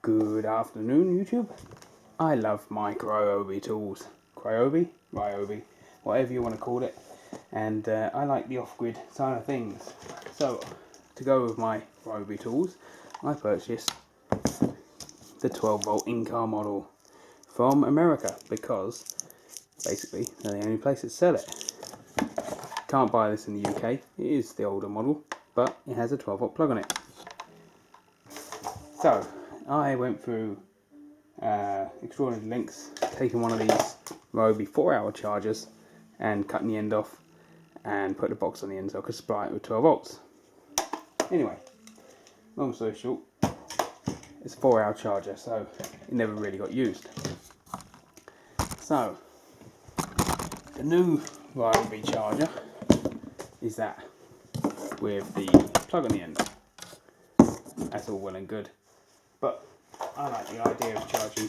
Good afternoon, YouTube. I love my Ryobi tools. Ryobi, whatever you want to call it. And I like the off-grid side of things. So, to go with my Ryobi tools, I purchased the 12 volt in-car model from America because basically they're the only place that sell it. Can't buy this in the UK. It is the older model, but it has a 12 volt plug on it. So I went through extraordinary lengths, taking one of these Ryobi 4-hour chargers and cutting the end off and put the box on the end so I could supply it with 12 volts. Anyway, long story short, it's a 4-hour charger, so it never really got used. So the new Ryobi charger is that with the plug on the end. That's all well and good, but I like the idea of charging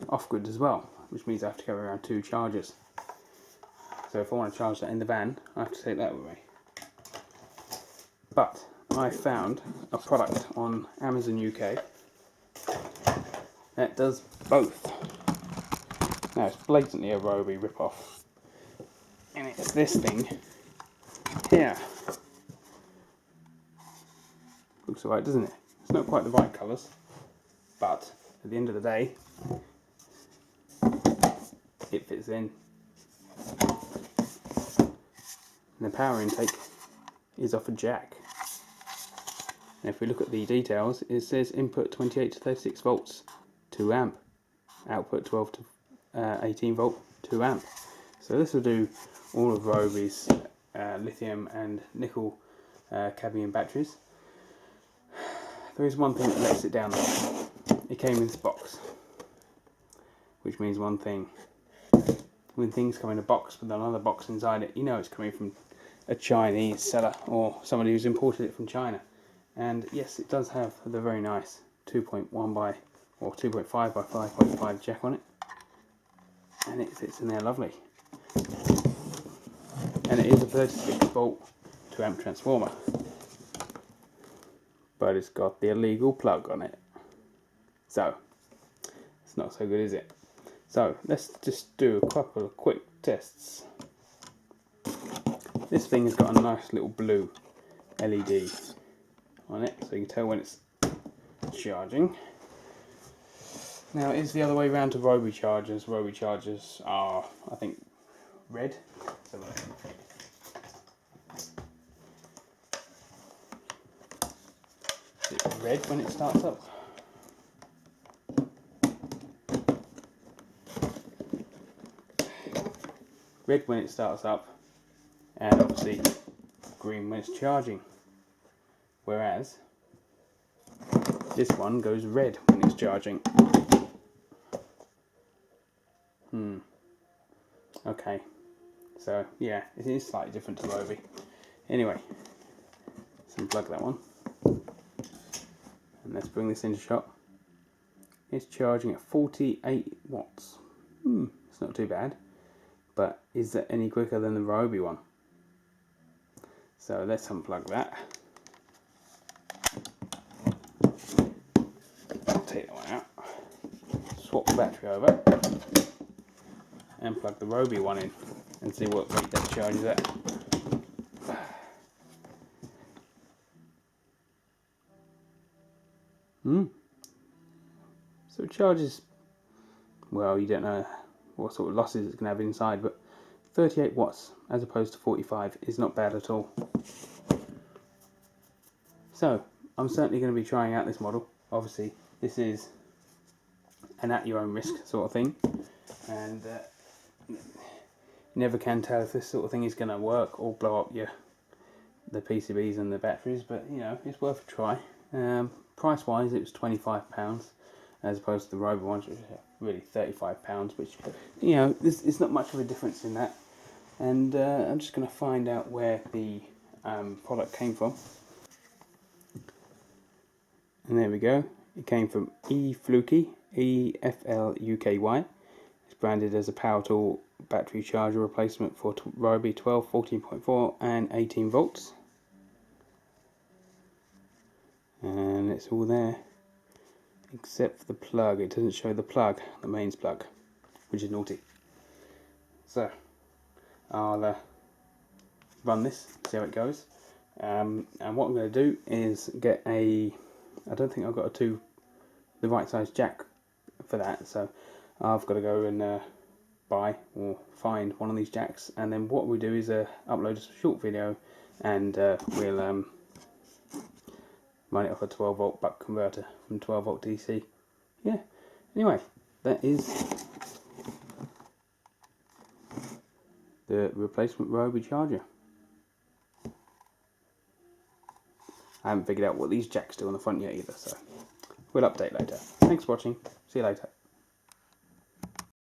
off-grid as well, which means I have to carry around 2 chargers. So if I want to charge that in the van, I have to take that with me. But I found a product on Amazon UK that does both. Now it's blatantly a Ryobi rip-off, and it's this thing here. Looks alright, doesn't it? It's not quite the right colours, but at the end of the day, it fits in. And the power intake is off a jack. And if we look at the details, it says input 28 to 36 volts, 2 amp. Output 12 to 18 volt, 2 amp. So this will do all of Ryobi's lithium and nickel cadmium batteries. There is one thing that lets it down though. It came in this box, which means one thing. When things come in a box with another box inside it, you know it's coming from a Chinese seller or somebody who's imported it from China. And yes, it does have the very nice 2.1 by or 2.5 by 5.5 jack on it, and it fits in there lovely. And it is a 36 volt 2 amp transformer, but it's got the illegal plug on it, so it's not so good, is it? So let's just do a couple of quick tests. This thing has got a nice little blue LED on it, so you can tell when it's charging. Now it is the other way around to Ryobi chargers. Ryobi chargers are, I think, red. So it's red when it starts up. Red when it starts up, and obviously green when it's charging. Whereas this one goes red when it's charging. Okay, so yeah, it is slightly different to Ryobi. Anyway, let's unplug that one, and let's bring this into shot. It's charging at 48 watts. It's not too bad, but is that any quicker than the Ryobi one? So let's unplug that. Take that one out. Swap the battery over. And plug the Ryobi one in and see what rate that charges at. So it charges, well, you don't know what sort of losses it's going to have inside, but 38 watts as opposed to 45 is not bad at all. So I'm certainly going to be trying out this model. Obviously this is an at your own risk sort of thing, and you never can tell if this sort of thing is going to work or blow up the PCBs and the batteries, but you know, it's worth a try. Price wise it was £25 as opposed to the Ryobi ones, which are really £35, which, you know, it's not much of a difference in that. And I'm just going to find out where the product came from. And there we go, it came from eFluky, EFLUKY. It's branded as a power tool battery charger replacement for Ryobi 12, 14.4 and 18 volts. And it's all there except for the plug. It doesn't show the plug, the mains plug, which is naughty. So I'll run this, see how it goes. And what I'm going to do is get I don't think I've got the right size jack for that, so I've got to go and buy or find one of these jacks, and then what we do is upload a short video, and we'll run it off a 12 volt buck converter from 12 volt DC. Yeah, anyway, that is the replacement Ryobi charger. I haven't figured out what these jacks do on the front yet either, so we'll update later. Thanks for watching, see you later.